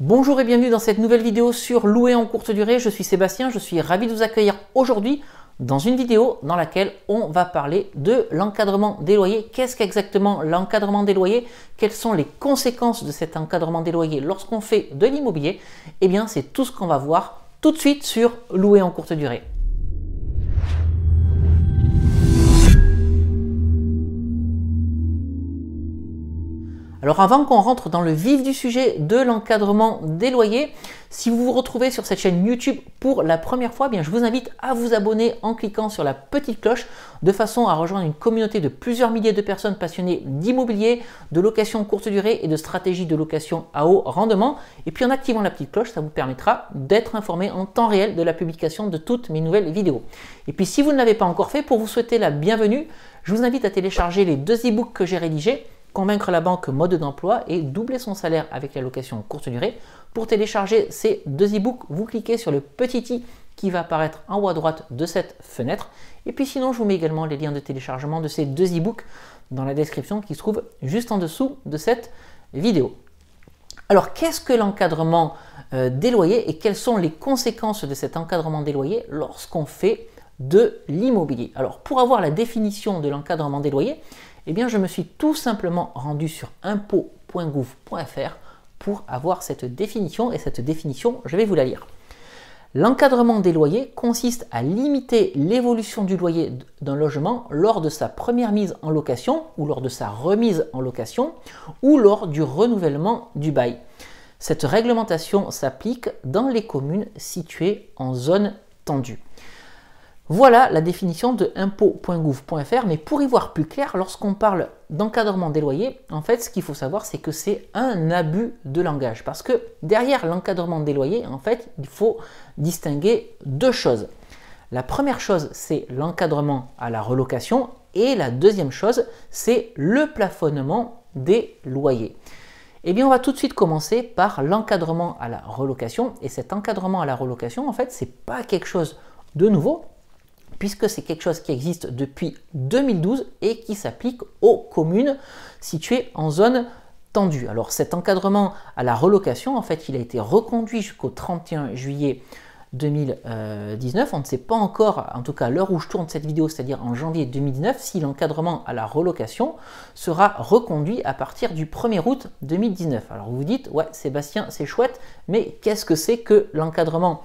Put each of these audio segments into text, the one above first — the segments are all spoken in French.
Bonjour et bienvenue dans cette nouvelle vidéo sur louer en courte durée. Je suis Sébastien, je suis ravi de vous accueillir aujourd'hui dans une vidéo dans laquelle on va parler de l'encadrement des loyers. Qu'est-ce qu'exactement l'encadrement des loyers? Quelles sont les conséquences de cet encadrement des loyers lorsqu'on fait de l'immobilier? Eh bien, c'est tout ce qu'on va voir tout de suite sur louer en courte durée. Alors avant qu'on rentre dans le vif du sujet de l'encadrement des loyers, si vous vous retrouvez sur cette chaîne YouTube pour la première fois, je vous invite à vous abonner en cliquant sur la petite cloche de façon à rejoindre une communauté de plusieurs milliers de personnes passionnées d'immobilier, de location courte durée et de stratégie de location à haut rendement. Et puis en activant la petite cloche, ça vous permettra d'être informé en temps réel de la publication de toutes mes nouvelles vidéos. Et puis si vous ne l'avez pas encore fait, pour vous souhaiter la bienvenue, je vous invite à télécharger les deux e-books que j'ai rédigés. Convaincre la banque mode d'emploi et doubler son salaire avec la location courte durée. Pour télécharger ces deux e-books, vous cliquez sur le petit i qui va apparaître en haut à droite de cette fenêtre. Et puis sinon, je vous mets également les liens de téléchargement de ces deux e-books dans la description qui se trouve juste en dessous de cette vidéo. Alors, qu'est-ce que l'encadrement des loyers et quelles sont les conséquences de cet encadrement des loyers lorsqu'on fait de l'immobilier? Alors, pour avoir la définition de l'encadrement des loyers, eh bien, je me suis tout simplement rendu sur impôts.gouv.fr pour avoir cette définition, et cette définition, je vais vous la lire. L'encadrement des loyers consiste à limiter l'évolution du loyer d'un logement lors de sa première mise en location ou lors de sa remise en location ou lors du renouvellement du bail. Cette réglementation s'applique dans les communes situées en zone tendue. Voilà la définition de impôts.gouv.fr, mais pour y voir plus clair, lorsqu'on parle d'encadrement des loyers, en fait, ce qu'il faut savoir, c'est que c'est un abus de langage. Parce que derrière l'encadrement des loyers, en fait, il faut distinguer deux choses. La première chose, c'est l'encadrement à la relocation, et la deuxième chose, c'est le plafonnement des loyers. Eh bien, on va tout de suite commencer par l'encadrement à la relocation. Et cet encadrement à la relocation, en fait, c'est pas quelque chose de nouveau, puisque c'est quelque chose qui existe depuis 2012 et qui s'applique aux communes situées en zone tendue. Alors cet encadrement à la relocation, en fait, il a été reconduit jusqu'au 31 juillet 2019. On ne sait pas encore, en tout cas à l'heure où je tourne cette vidéo, c'est-à-dire en janvier 2019, si l'encadrement à la relocation sera reconduit à partir du 1er août 2019. Alors vous vous dites, ouais Sébastien, c'est chouette, mais qu'est-ce que c'est que l'encadrement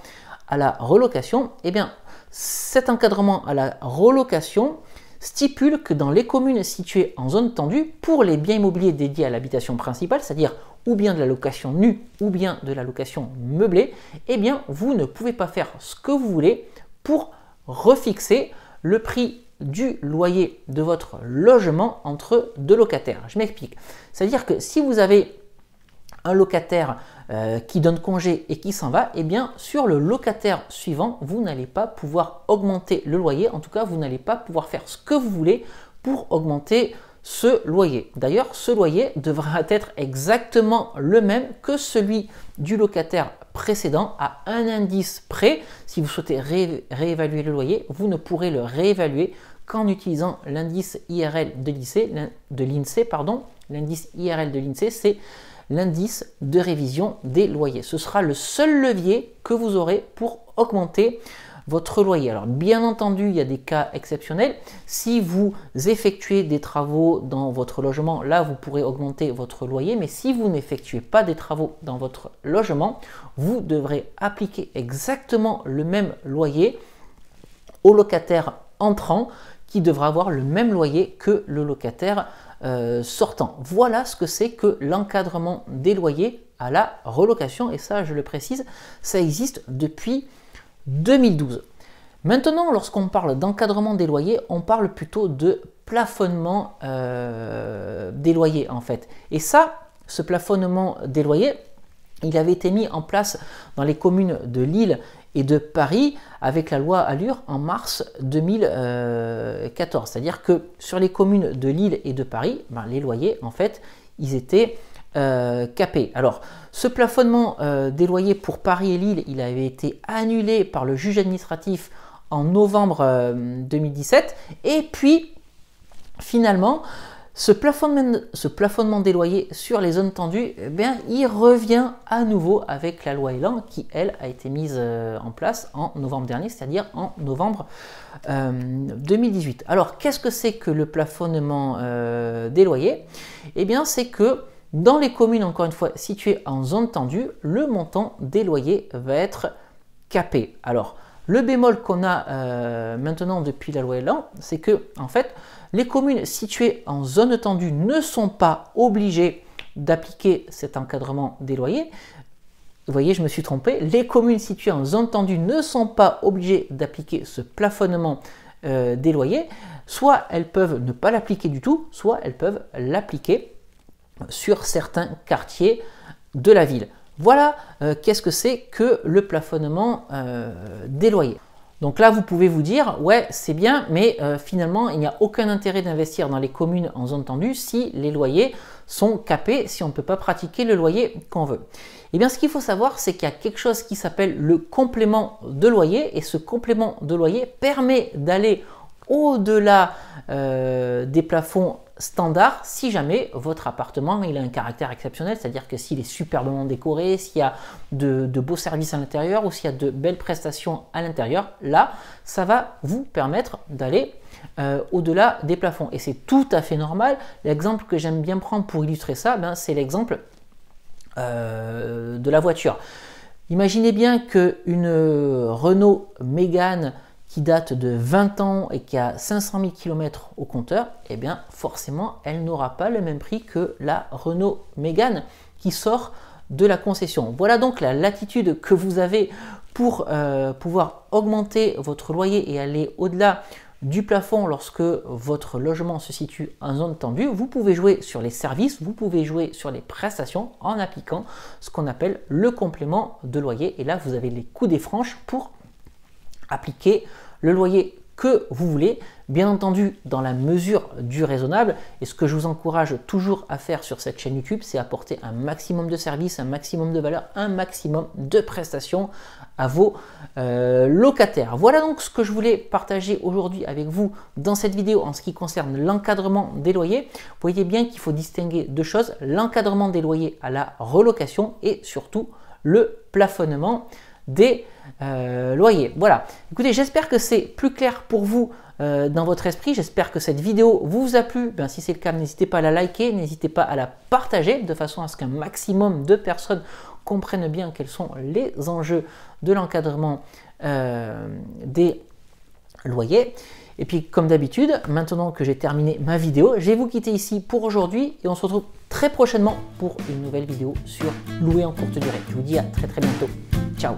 à la relocation? Eh bien, cet encadrement à la relocation stipule que dans les communes situées en zone tendue, pour les biens immobiliers dédiés à l'habitation principale, c'est-à-dire ou bien de la location nue ou bien de la location meublée, eh bien vous ne pouvez pas faire ce que vous voulez pour refixer le prix du loyer de votre logement entre deux locataires. Je m'explique. C'est-à-dire que si vous avez un locataire qui donne congé et qui s'en va, eh bien sur le locataire suivant, vous n'allez pas pouvoir augmenter le loyer. En tout cas, vous n'allez pas pouvoir faire ce que vous voulez pour augmenter ce loyer. D'ailleurs, ce loyer devra être exactement le même que celui du locataire précédent à un indice près. Si vous souhaitez réévaluer le loyer, vous ne pourrez le réévaluer qu'en utilisant l'indice IRL de l'INSEE. L'indice IRL de l'INSEE, c'est l'indice de révision des loyers. Ce sera le seul levier que vous aurez pour augmenter votre loyer. Alors bien entendu, il y a des cas exceptionnels. Si vous effectuez des travaux dans votre logement, là vous pourrez augmenter votre loyer, mais si vous n'effectuez pas des travaux dans votre logement, vous devrez appliquer exactement le même loyer au locataire entrant qui devra avoir le même loyer que le locataire sortant. Voilà ce que c'est que l'encadrement des loyers à la relocation, et ça je le précise, ça existe depuis 2012. Maintenant, lorsqu'on parle d'encadrement des loyers, on parle plutôt de plafonnement des loyers en fait. Et ça, ce plafonnement des loyers, il avait été mis en place dans les communes de Lille et de Paris avec la loi Allure en mars 2014. C'est-à-dire que sur les communes de Lille et de Paris, les loyers, en fait, ils étaient capés. Alors, ce plafonnement des loyers pour Paris et Lille, il avait été annulé par le juge administratif en novembre 2017. Et puis, finalement, Ce plafonnement des loyers sur les zones tendues, eh bien, il revient à nouveau avec la loi Elan qui, elle, a été mise en place en novembre dernier, c'est-à-dire en novembre 2018. Alors, qu'est-ce que c'est que le plafonnement des loyers? Eh bien, c'est que dans les communes, encore une fois, situées en zone tendue, le montant des loyers va être capé. Alors, le bémol qu'on a maintenant depuis la loi Elan, c'est que, en fait, les communes situées en zone tendue ne sont pas obligées d'appliquer cet encadrement des loyers. Vous voyez, je me suis trompé. Les communes situées en zone tendue ne sont pas obligées d'appliquer ce plafonnement des loyers. Soit elles peuvent ne pas l'appliquer du tout, soit elles peuvent l'appliquer sur certains quartiers de la ville. Voilà qu'est-ce que c'est que le plafonnement des loyers. Donc là, vous pouvez vous dire, ouais, c'est bien, mais finalement, il n'y a aucun intérêt d'investir dans les communes en zone tendue si les loyers sont capés, si on ne peut pas pratiquer le loyer qu'on veut. Eh bien, ce qu'il faut savoir, c'est qu'il y a quelque chose qui s'appelle le complément de loyer, et ce complément de loyer permet d'aller au-delà des plafonds standard si jamais votre appartement il a un caractère exceptionnel, c'est-à-dire que s'il est superbement décoré, s'il y a de beaux services à l'intérieur ou s'il y a de belles prestations à l'intérieur, là, ça va vous permettre d'aller au-delà des plafonds. Et c'est tout à fait normal. L'exemple que j'aime bien prendre pour illustrer ça, ben, c'est l'exemple de la voiture. Imaginez bien qu'une Renault Mégane qui date de 20 ans et qui a 500 000 km au compteur, eh bien forcément, elle n'aura pas le même prix que la Renault Mégane qui sort de la concession. Voilà donc la latitude que vous avez pour pouvoir augmenter votre loyer et aller au-delà du plafond lorsque votre logement se situe en zone tendue. Vous pouvez jouer sur les services, vous pouvez jouer sur les prestations en appliquant ce qu'on appelle le complément de loyer. Et là, vous avez les coups des franches pour appliquer le loyer que vous voulez, bien entendu dans la mesure du raisonnable. Et ce que je vous encourage toujours à faire sur cette chaîne YouTube, c'est apporter un maximum de services, un maximum de valeur, un maximum de prestations à vos locataires. Voilà donc ce que je voulais partager aujourd'hui avec vous dans cette vidéo en ce qui concerne l'encadrement des loyers. Vous voyez bien qu'il faut distinguer deux choses, l'encadrement des loyers à la relocation et surtout le plafonnement des loyers. Voilà, écoutez, j'espère que c'est plus clair pour vous dans votre esprit. J'espère que cette vidéo vous a plu. Ben, si c'est le cas, n'hésitez pas à la liker, n'hésitez pas à la partager de façon à ce qu'un maximum de personnes comprennent bien quels sont les enjeux de l'encadrement des loyers. Et puis comme d'habitude, maintenant que j'ai terminé ma vidéo, je vais vous quitter ici pour aujourd'hui et on se retrouve très prochainement pour une nouvelle vidéo sur louer en courte durée. Je vous dis à très bientôt. Ciao.